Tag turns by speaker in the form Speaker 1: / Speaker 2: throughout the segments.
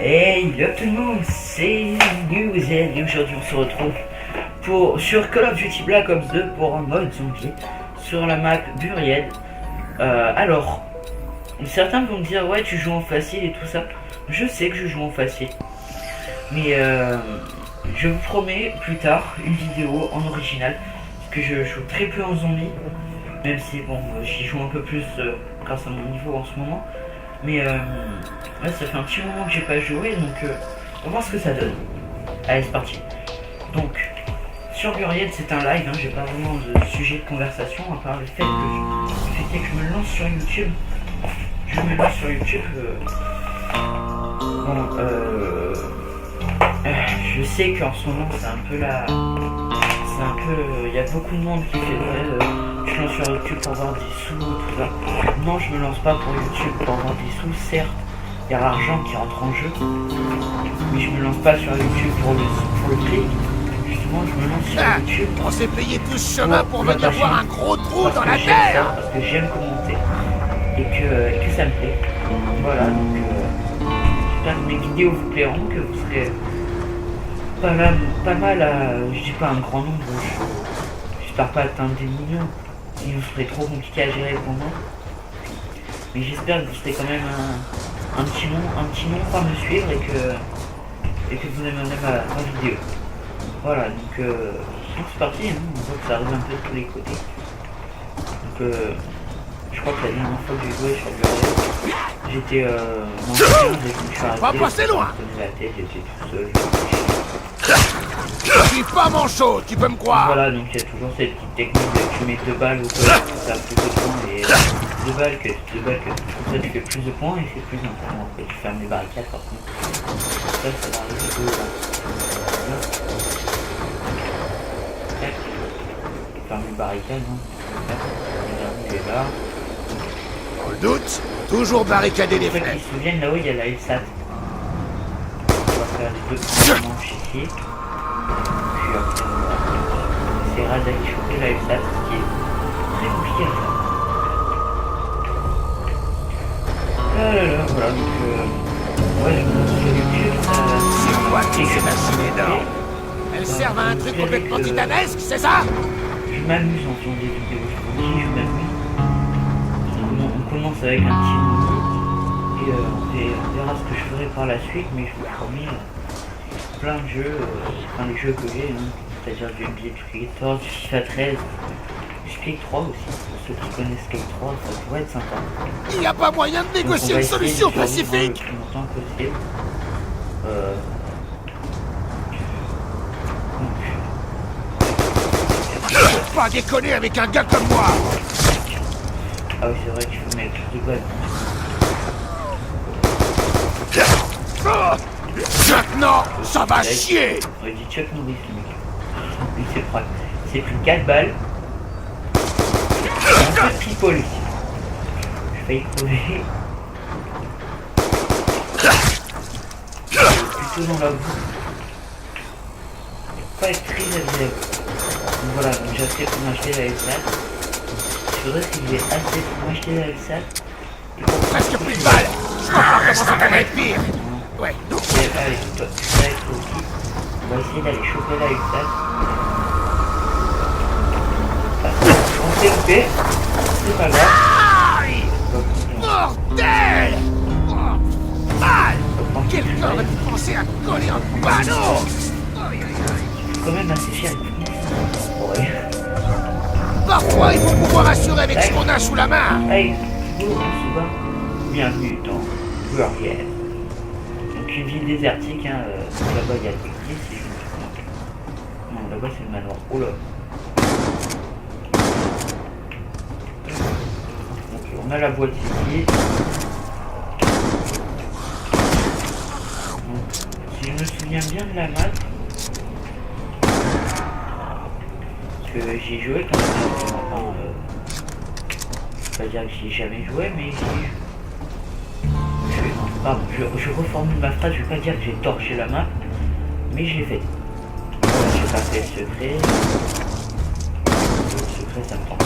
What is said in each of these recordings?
Speaker 1: Hey, le tout le monde, c'est News et aujourd'hui on se retrouve sur Call of Duty Black Ops 2 pour un mode zombie sur la map Buried. Alors, certains vont me dire ouais tu joues en facile et tout ça. Je sais que je joue en facile, mais je vous promets plus tard une vidéo en original parce que je joue très peu en zombie, même si bon j'y joue un peu plus grâce à mon niveau en ce moment. Mais ouais, ça fait un petit moment que j'ai pas joué, donc on va voir ce que ça donne. Allez, c'est parti. Donc, sur Buried, c'est un live, hein, j'ai pas vraiment de sujet de conversation, à part le fait que je me lance sur YouTube. Je sais qu'en ce moment, il y a beaucoup de monde qui fait je lance sur YouTube pour avoir des sous, tout ça. Non, je me lance pas pour YouTube pour avoir des sous, certes, il y a l'argent qui rentre en jeu, mais je me lance pas sur YouTube pour le clic. Justement, je me lance sur YouTube.
Speaker 2: On s'est payé tout ce chemin pour venir voir un gros trou dans la terre.
Speaker 1: Parce que j'aime commenter et que ça me plaît. Voilà, donc j'espère que mes vidéos vous plairont, que vous serez pas mal à, je dis pas un grand nombre, j'espère pas atteindre des millions, sinon ce serait trop compliqué à gérer pour moi. Mais j'espère que vous serez quand même un petit nombre par me suivre et que vous aimerez ma vidéo. Voilà, donc c'est parti, hein, on voit que ça arrive un peu de tous les côtés. Donc je crois que la dernière fois que j'ai joué sur Buried, j'étais dans le 15 et puis je suis arrêté,
Speaker 2: va passer loin.
Speaker 1: je me prenais la tête, j'étais tout seul.
Speaker 2: Je suis pas manchot, tu peux me croire.
Speaker 1: Voilà, donc il y a toujours cette petite technique de tu mets 2 balles au col, ça fait plus de points, et 2 balles que comme ça tu fais plus de points et c'est plus important. Après tu fermes les barricades par contre. Ça va arriver de là. Tac. Tu fermes les barricades, hein. Le dernier est là.
Speaker 2: Dans le doute, toujours barricader les
Speaker 1: Ceux qui
Speaker 2: fenêtres.
Speaker 1: se souviennent là-haut il y a la LSAT. On va faire les deux premiers manches ici. Puis après on essaiera d'aller choper la LSAT, ce qui est très compliqué à faire. Voilà, donc ouais, je me lance sur YouTube.
Speaker 2: C'est quoi toutes ces machines énormes? Elles servent à un truc complètement titanesque, c'est ça?
Speaker 1: Je m'amuse en faisant des vidéos, je vous dis, je m'amuse. On commence avec un petit mini et on verra ce que je ferai par la suite, mais je vous promets plein de jeux, les jeux que j'ai, hein, c'est-à-dire du NBA 14, du FIFA 13, du Skate 3 aussi, pour ceux qui connaissent Skate 3, ça pourrait être sympa.
Speaker 2: Il n'y a pas moyen de négocier une solution pacifique?
Speaker 1: Le plus longtemps possible.
Speaker 2: Faut pas déconner avec un gars comme moi.
Speaker 1: Ah oui, c'est vrai qu'il faut mettre plus de balles.
Speaker 2: Maintenant, ça va chier.
Speaker 1: On aurait dit Chuck Norris, le mec. Lui, c'est pris 4 balles. Un peu de people ici. J'ai failli crever. Plutôt dans la boue. Pas être très agréable. Donc voilà, donc j'ai assez pour m'acheter la LSAT. Il faudrait qu'il y ait assez pour m'acheter la LSAT.
Speaker 2: Presque plus de balles. Je vois pas comment ça pourrait être pire. Ouais.
Speaker 1: Allez, toi, ça va être aussi. On va essayer d'aller choper la LSAT. On s'est loupé. C'est pas grave.
Speaker 2: Aïe! Bordel! Mal! Quelqu'un aurait pu penser à coller un panneau!
Speaker 1: C'est quand même assez cher. Ouais.
Speaker 2: Parfois, il faut pouvoir assurer avec ce qu'on a sous la main!
Speaker 1: Hey, bonjour, on se bat. Bienvenue dans Buried. Donc une ville désertique, hein, là-bas il y a l'église, si je me trompe. Non, là-bas c'est le manoir. Oh là. Donc on a la boîte ici. Donc, si je me souviens bien de la map, parce que j'y ai joué quand même, je vais pas dire que j'y ai jamais joué, mais je reformule ma phrase, je vais pas dire que j'ai torché la map, mais je l'ai fait. Voilà, j'ai pas fait le secret. Le secret ça me tente pas.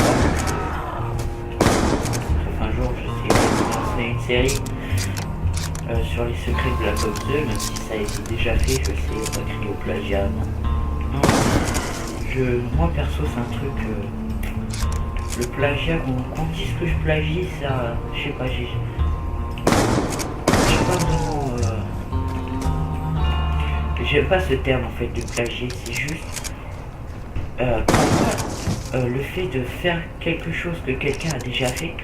Speaker 1: Sauf un jour je sais que c'est une série sur les secrets de Black Ops 2, même si ça a été déjà fait, je sais, pas crier au plagiat, non. Non, moi perso, c'est un truc. Le plagiat, qu'on dise que je plagie, ça. Je sais pas, j'ai pas vraiment. J'aime pas ce terme en fait de plagier, c'est juste. Le fait de faire quelque chose que quelqu'un a déjà fait,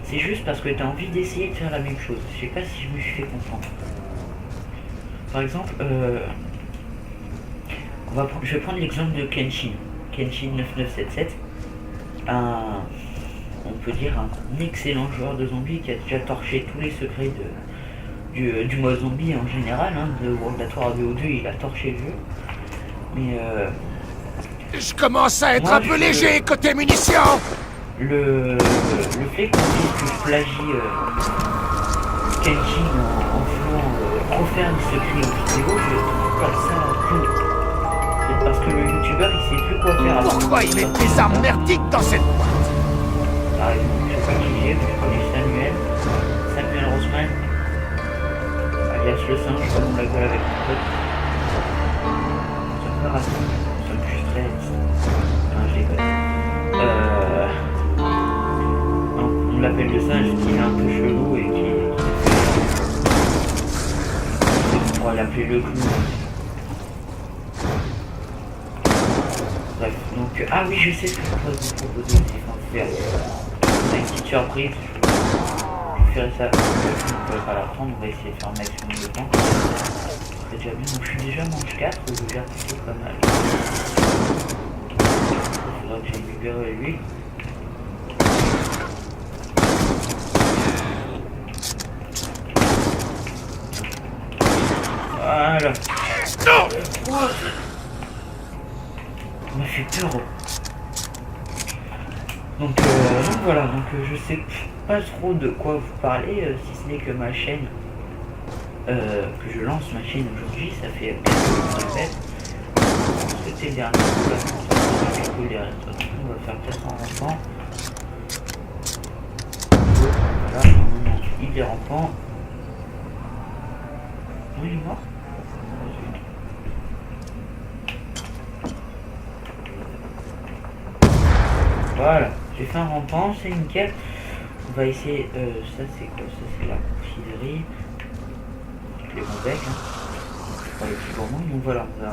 Speaker 1: c'est juste parce que tu as envie d'essayer de faire la même chose. Je sais pas si je me suis fait comprendre. Par exemple, je vais prendre l'exemple de Kenshin 9977, on peut dire un excellent joueur de zombies qui a déjà torché tous les secrets du mode zombie en général, hein, de World at War VO2, il a torché le jeu. Mais
Speaker 2: je commence à être un peu léger côté munitions.
Speaker 1: Le fait qu'on dise que je plagie Kenshin en voulant refaire les secrets aux vidéos, je trouve comme ça cool. C'est parce que le youtubeur il sait plus quoi faire.
Speaker 2: Pourquoi il met des armes merdiques dans cette boîte?
Speaker 1: Par exemple, je sais pas qui j'ai, mais je connais Samuel Roseman, alias le singe, comme on la gueule avec mon pote. Ça me fait rater, ça me juste réaliste. Non, je déconne. On l'appelle le singe, qui est un peu chelou et qui on va l'appeler le clown. Bref, donc ah oui, je sais ce que je pourrais vous proposer aussi, faire une petite surprise. Je ferai ça, je ne pourrais pas la prendre, on va essayer de faire un maximum de temps. C'est déjà bien, donc je suis déjà manche 4, je gère plutôt pas mal. Il faudra que j'aille libérer lui. Voilà. On m'a fait peur. Donc voilà, donc je sais pas trop de quoi vous parler, si ce n'est que ma chaîne, que je lance ma chaîne aujourd'hui, ça fait quelques jours que je fais. C'était le dernier, on va faire peut-être un rampant. Voilà, non, il est rampant. Oui, il est mort. Voilà, j'ai fait un rampant, c'est nickel. On va essayer, ça c'est quoi? Ça c'est la confiserie. Les bons becs, hein. Pas les plus gourmands, donc voilà, on va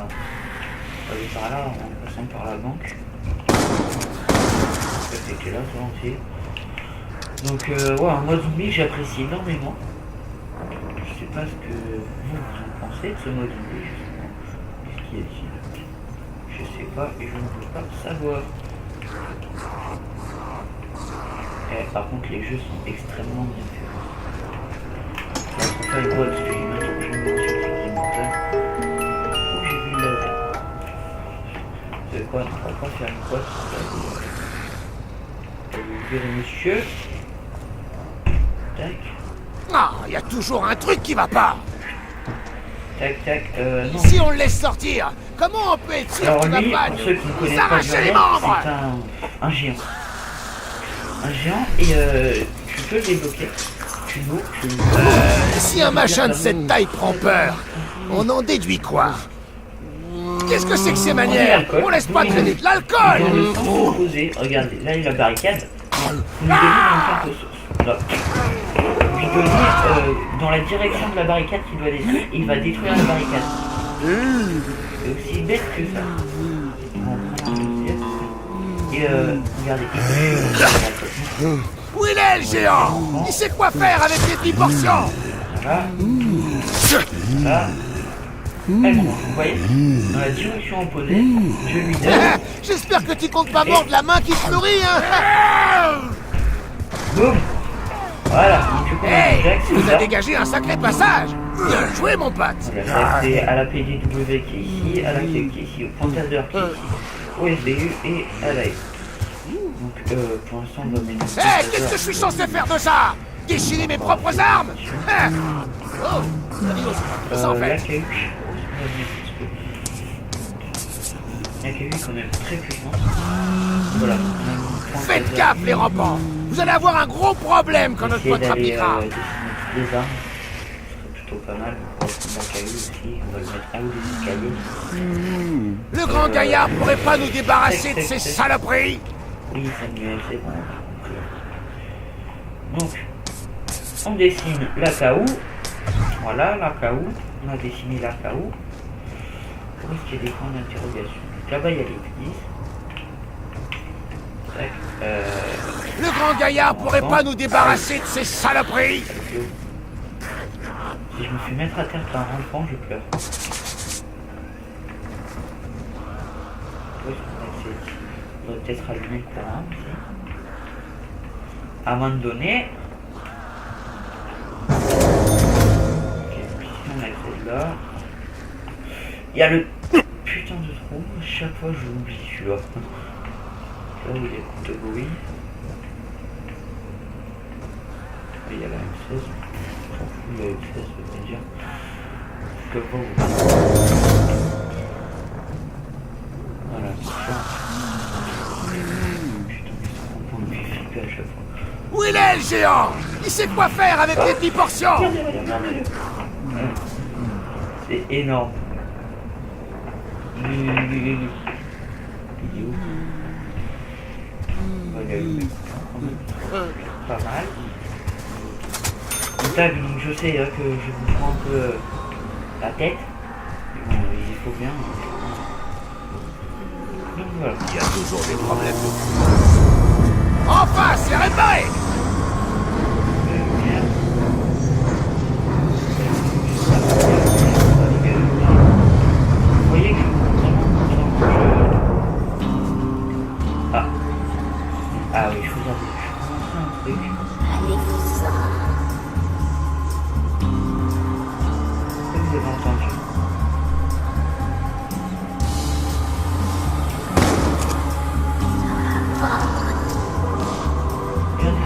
Speaker 1: aller par là en passant par la banque. Ça c'était là, ça entier. Donc ouais, en mode zombie j'apprécie énormément. Je sais pas ce que vous en pensez de ce mode zombie, justement. Qu'est-ce qu'il y a ici? Je sais pas et je ne veux pas savoir. Par contre, les jeux sont extrêmement bien faits. Là, on fait une boîte parce que j'ai mis un truc sur les montagnes. Oh, j'ai vu le laser. Vous savez quoi? On va pas faire une boîte. Je vais virer monsieur. Tac.
Speaker 2: Ah, il y a toujours un truc qui va pas.
Speaker 1: Tac, tac, non.
Speaker 2: Si on le laisse sortir, comment on peut être sûr
Speaker 1: Alors
Speaker 2: qu'il va
Speaker 1: lui,
Speaker 2: pas
Speaker 1: pour ceux qui ne
Speaker 2: nous
Speaker 1: connaissent pas
Speaker 2: arracher les
Speaker 1: Burriel,
Speaker 2: membres?
Speaker 1: c'est un géant. Un géant et tu peux le débloquer. Tu l'ouvres, tu le...
Speaker 2: Si un machin de cette taille prend peur, on en déduit quoi? Qu'est-ce que c'est que ces manières? On laisse pas traîner de
Speaker 1: Dans
Speaker 2: l'alcool!
Speaker 1: le sens opposé, regardez, là il y a la barricade. Vous lui donnez dans le sens là. Vous lui donnez dans la direction de la barricade qu'il doit détruire, il va détruire la barricade. C'est aussi bête que ça. On va prendre un deuxième. Et regardez,
Speaker 2: Où il est le géant? Il sait quoi faire avec les 10 portions!
Speaker 1: voilà. Là. Elle mange, vous voyez? Dans la direction opposée, je lui donne.
Speaker 2: J'espère que tu comptes pas mordre la main qui se nourrit, hein!
Speaker 1: Boum! Voilà, donc tu
Speaker 2: Hey,
Speaker 1: Jack, c'est
Speaker 2: vous
Speaker 1: ça.
Speaker 2: a dégagé un sacré passage! Bien joué, mon pote!
Speaker 1: Voilà, c'est à la PDW qui est ici, à la qui est ici, au Fantaser qui est ici, au SBU et à la S. Donc pour l'instant on va mettre...
Speaker 2: Hé, qu'est-ce que je suis censé faire de ça? Déchirer mes propres armes? Hein? Oh, ça en
Speaker 1: la
Speaker 2: fait.
Speaker 1: KU, la KU est quand même très puissante. Voilà.
Speaker 2: Faites gaffe, les rampants! Vous allez avoir un gros problème quand notre pote rappliquera!
Speaker 1: Les armes. plutôt pas mal. On va prendre la caillou aussi, on va le mettre en haut des escaliers.
Speaker 2: Le grand gaillard pourrait pas nous débarrasser de ces saloperies?
Speaker 1: Oui, Samuel, c'est bon. Donc, on dessine la caou. Voilà, la caou. On a dessiné la caou. Où est-ce qu'il y a des points d'interrogation? Là-bas, il y a l'église.
Speaker 2: Le grand gaillard pourrait pas nous débarrasser de ces saloperies?
Speaker 1: Si je me fais mettre à terre par un enfant, je pleure. On va peut-être allumer le courant aussi. À un moment donné. Ok, puis si on accède là. Il y a le putain de trou. À chaque fois je l'oublie celui-là. Là où il y a le de bruit. Il y a la M16. On s'en fout, la M16, ça veut dire. Je peux pas vous. Voilà, c'est ça. Putain, on me fait flipper à chaque fois.
Speaker 2: Où il est, le géant? Il sait quoi faire avec les 10 portions?
Speaker 1: C'est énorme. Il est où? Pas mal. Le tag, donc je sais que je vous prends un peu la tête. Bon, il faut bien. Donc voilà.
Speaker 2: Il y a toujours des problèmes de... Enfin, c'est réparé!
Speaker 1: Vous voyez que ah oui, je vous avais un truc. Vous avez entendu. Regardez.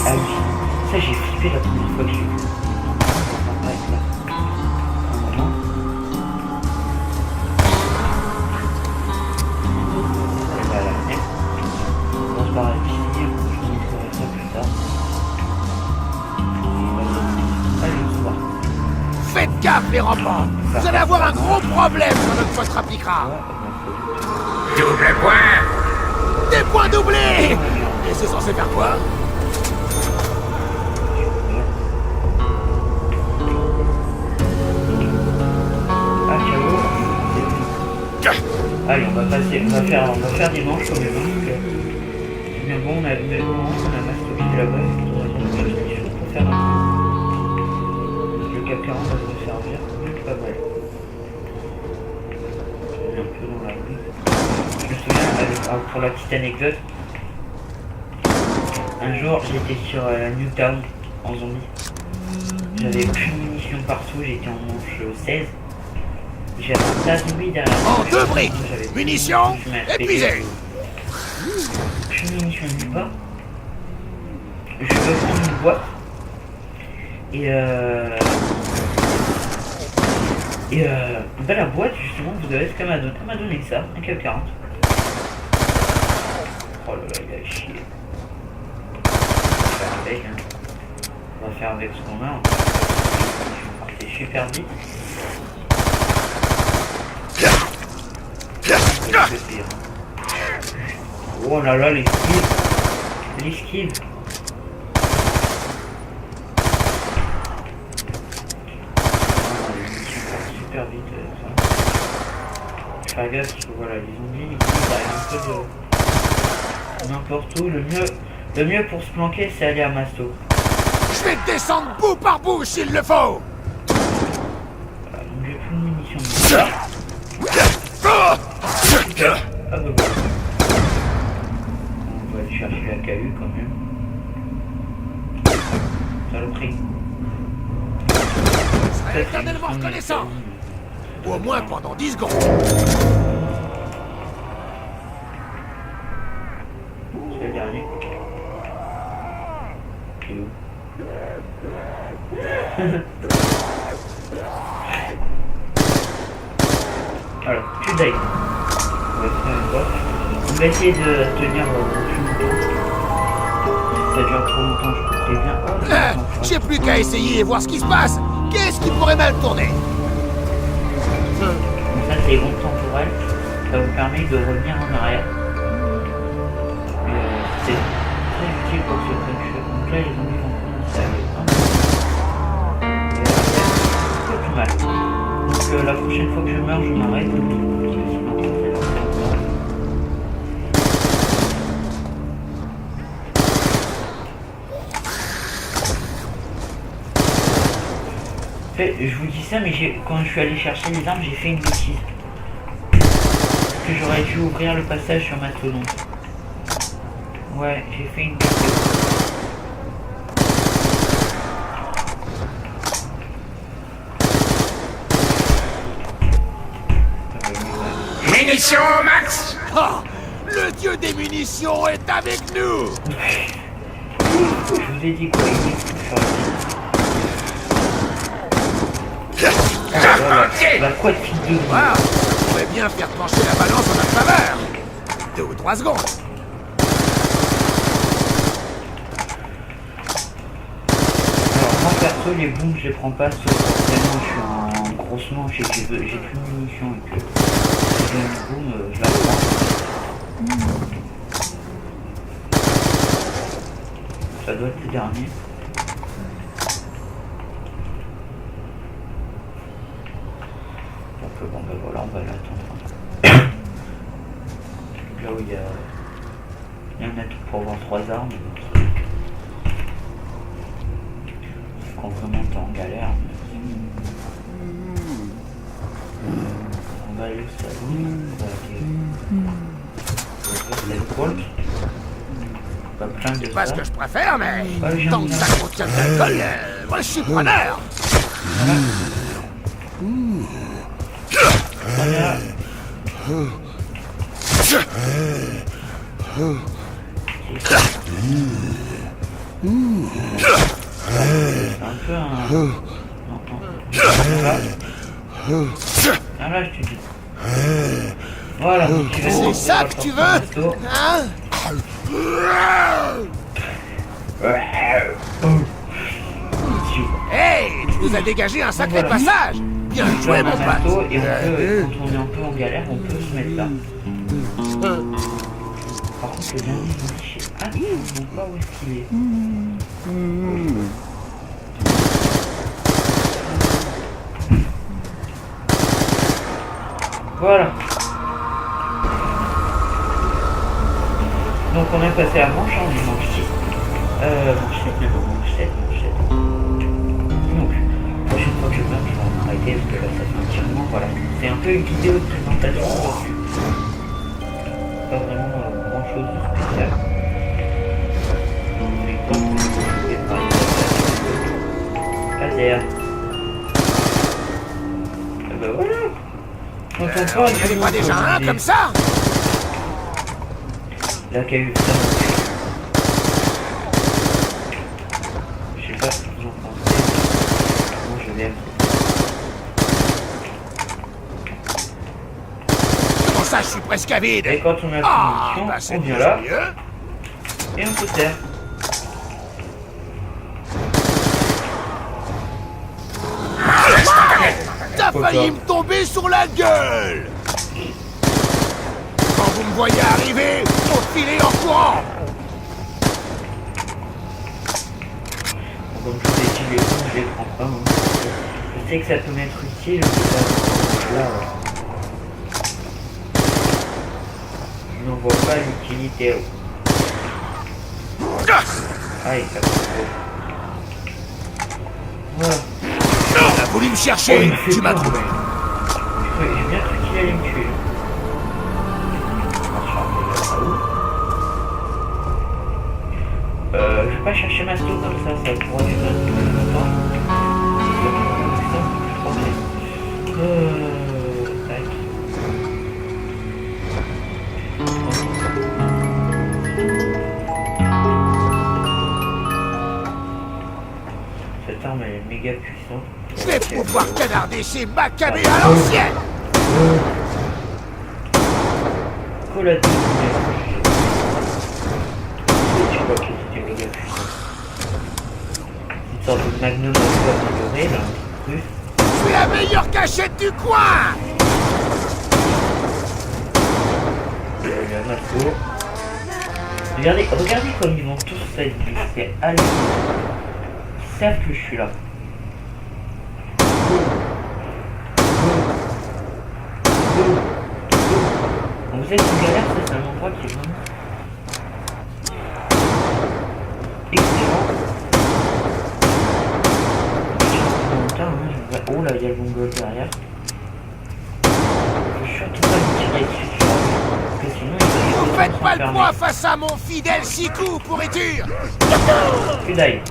Speaker 1: Ah oui, ça j'ai flippé la première fois que j'ai vu. On va pas être là. Un moment. Et voilà, on va se barrer ici, je vous montrerai ça plus tard. Allez, on se voit.
Speaker 2: Faites gaffe, les rampants! Vous allez avoir un gros problème quand notre poste appliquera! Double point! Des points doublés! Et c'est censé faire quoi?
Speaker 1: Allez, on va faire des manches comme les manches. C'est bien bon, on a le moment, on a mastoqué là-bas, il faudra qu'on ait quelque chose pour faire un peu. Le CAC 40 va nous servir, c'est pas mal. On est un peu dans la rue. Je me souviens, pour la petite anecdote, un jour j'étais sur Newtown en zombie. J'avais plus de munitions partout, j'étais en manche 16. J'avais un tas de zombies derrière.
Speaker 2: En 2 briques! Munitions épuisées!
Speaker 1: Plus de munitions nulle part. Je vais prendre une boîte. Et la boîte, justement, vous avez ce qu'elle m'a donné. Elle m'a donné ça, un CAC 40. Oh là là, il a chier. On va faire avec, hein. On va faire avec ce qu'on a. Je vais partir super vite. Oh là là, l'esquive. L'esquive. Super vite ça. Je fais gaffe parce que voilà, les zombies ils arrivent un peu de n'importe où. Le mieux pour se planquer c'est aller à Masto.
Speaker 2: Je vais te descendre bout par bout s'il le faut!
Speaker 1: Voilà, donc j'ai plus de munitions. Ah bah voilà. On va aller chercher la KU quand même. Saloperie.
Speaker 2: Je serai éternellement reconnaissant! Au moins pendant 10 secondes.
Speaker 1: C'est le dernier. C'est où? Alors, tu dailles. On va essayer de tenir plus longtemps. Si ça dure trop longtemps, je vous préviens.
Speaker 2: J'ai plus qu'à essayer et voir ce qui se passe. Qu'est-ce qui pourrait mal tourner?
Speaker 1: Donc ça, c'est les bombes temporelles. Ça vous permet de revenir en arrière. C'est très utile pour certaines choses. Donc là, les zombies vont commencer à aller un peu plus mal. Donc la prochaine fois que je meurs, je m'arrête. Je vous dis ça, mais quand je suis allé chercher les armes, j'ai fait une bêtise. Parce que j'aurais dû ouvrir le passage sur Mastodonte. Ouais, j'ai fait une bêtise.
Speaker 2: Munitions, Max! Oh, le dieu des munitions est avec nous!
Speaker 1: Je vous ai dit quoi, il est fou sur la quoi de fil de
Speaker 2: wow, on pourrait bien faire pencher la balance en notre faveur. 2 ou 3 secondes.
Speaker 1: Alors moi perso les bombes je les prends pas sauf forcément je suis en grosse manche et j'ai plus de munitions et que si j'ai une bombe je la prends. Ça doit être le dernier. Bon ben voilà, on va l'attendre. Là où il y en a tout pour avoir 3 armes. Quand vraiment t'es en galère. On va aller au salon, on va aller l'alcool. Pas plein de
Speaker 2: c'est pas
Speaker 1: ça.
Speaker 2: ce que je préfère, mais tant que
Speaker 1: bien.
Speaker 2: ça contient de l'alcool, moi je suis preneur.
Speaker 1: Voilà. C'est un peu un... Non. Ah là, je te dis. Voilà.
Speaker 2: C'est ça que tu veux? Hein? Hey, tu nous as dégagé un sacré passage. Bien joué, mon pote.
Speaker 1: Et on peut, quand on est un peu en galère, on peut se mettre là. Par contre, le dernier, je sais absolument pas où est-ce qu'il est. Voilà. Donc on est passé à manche, on est manche 6. Manchette. Donc, prochaine fois que je meurs, je vais m'arrêter parce que là ça fait un petit moment. Voilà. C'est un peu une vidéo de présentation. Pas vraiment grand chose de spécial. Mais quand je vais parler de laser. Et ben voilà. Donc
Speaker 2: On n'avait pas déjà un comme ça?
Speaker 1: Là qu'il y a eu ça. Je sais pas ce que vous en pensez. Moi je l'aime.
Speaker 2: Comment ça, je suis presque à vide?
Speaker 1: Et quand on a
Speaker 2: Ah,
Speaker 1: fini
Speaker 2: bah
Speaker 1: mission,
Speaker 2: c'est
Speaker 1: on vient là
Speaker 2: mieux.
Speaker 1: et on se sert.
Speaker 2: T'as failli me tomber sur la gueule! Quand vous me voyez arriver, faut filer en courant!
Speaker 1: Bon, comme je vous ai dit, les bons, je les prends pas. Hein. Je sais que ça peut m'être utile, mais là, je n'en vois pas l'utilité. Aïe, ça fait trop. Voilà.
Speaker 2: T'as voulu me chercher, tu m'as trouvé.
Speaker 1: J'ai bien cru qu'il allait me tuer. Je vais pas chercher ma stove comme ça pourrait durer longtemps. Tac. Cette arme elle est méga puissante.
Speaker 2: Je vais pouvoir canarder chez Maccabée à l'ancienne!
Speaker 1: chocolat. Tu vois que c'était méga puissant. Une sorte de magnum à poids amélioré, là, un truc.
Speaker 2: C'est la meilleure cachette du coin.
Speaker 1: Le masso. Regardez comme ils vont tous être vus, c'est hallucinant. Ils savent que je suis là. Donc vous êtes une galère, ça c'est un endroit qui est vraiment excellent. Oh là, il y a le mongol derrière. Je suis surtout pas me tirer dessus, parce que sinon il va.
Speaker 2: Vous faites pas le poids face à mon fidèle Sikou, pourriture.
Speaker 1: Plus d'ail.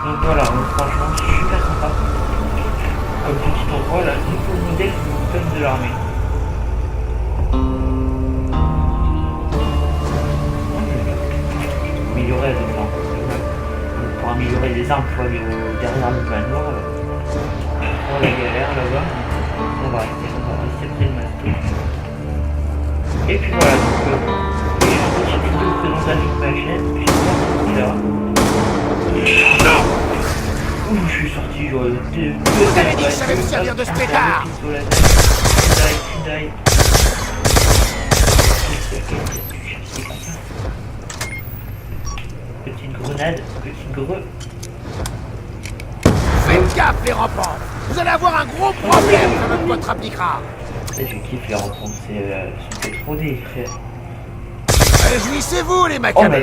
Speaker 1: Donc voilà, franchement super sympa. Comme petit endroit là, c'est pour le modèle de l'armée. Améliorer les armes. Pour améliorer les armes, il faut aller derrière le manoir. On la galère là-bas. On va rester près de Masto. Et puis voilà, donc j'ai une petite vidéo de présentation de ma chaîne. J'espère que ouh, je suis sorti, j'aurais été.
Speaker 2: Vous avez dit que ça allait vous servir de spétard.
Speaker 1: Petite grenade, petite greu.
Speaker 2: Faites gaffe les rampants. Vous allez avoir un gros problème quand notre pote appliquera.
Speaker 1: Je kiffe les rampants, c'est trop des frères.
Speaker 2: Réjouissez-vous les macabres.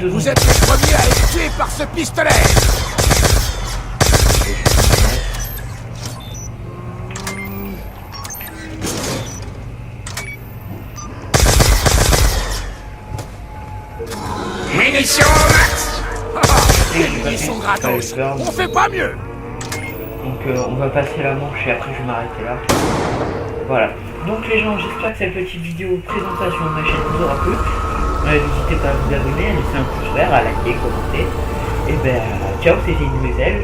Speaker 2: Vous êtes les premiers à être tués par ce pistolet. Munitions max. Munitions gratos. On fait pas mieux.
Speaker 1: Donc on va passer la manche et après je vais m'arrêter là. Voilà. Donc les gens, j'espère que cette petite vidéo présentation de ma chaîne vous aura plu. N'hésitez pas à vous abonner, à laisser un pouce vert, à liker, commenter. Et ben ciao, c'était une nouvelle.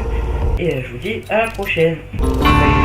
Speaker 1: Et je vous dis à la prochaine. Bye.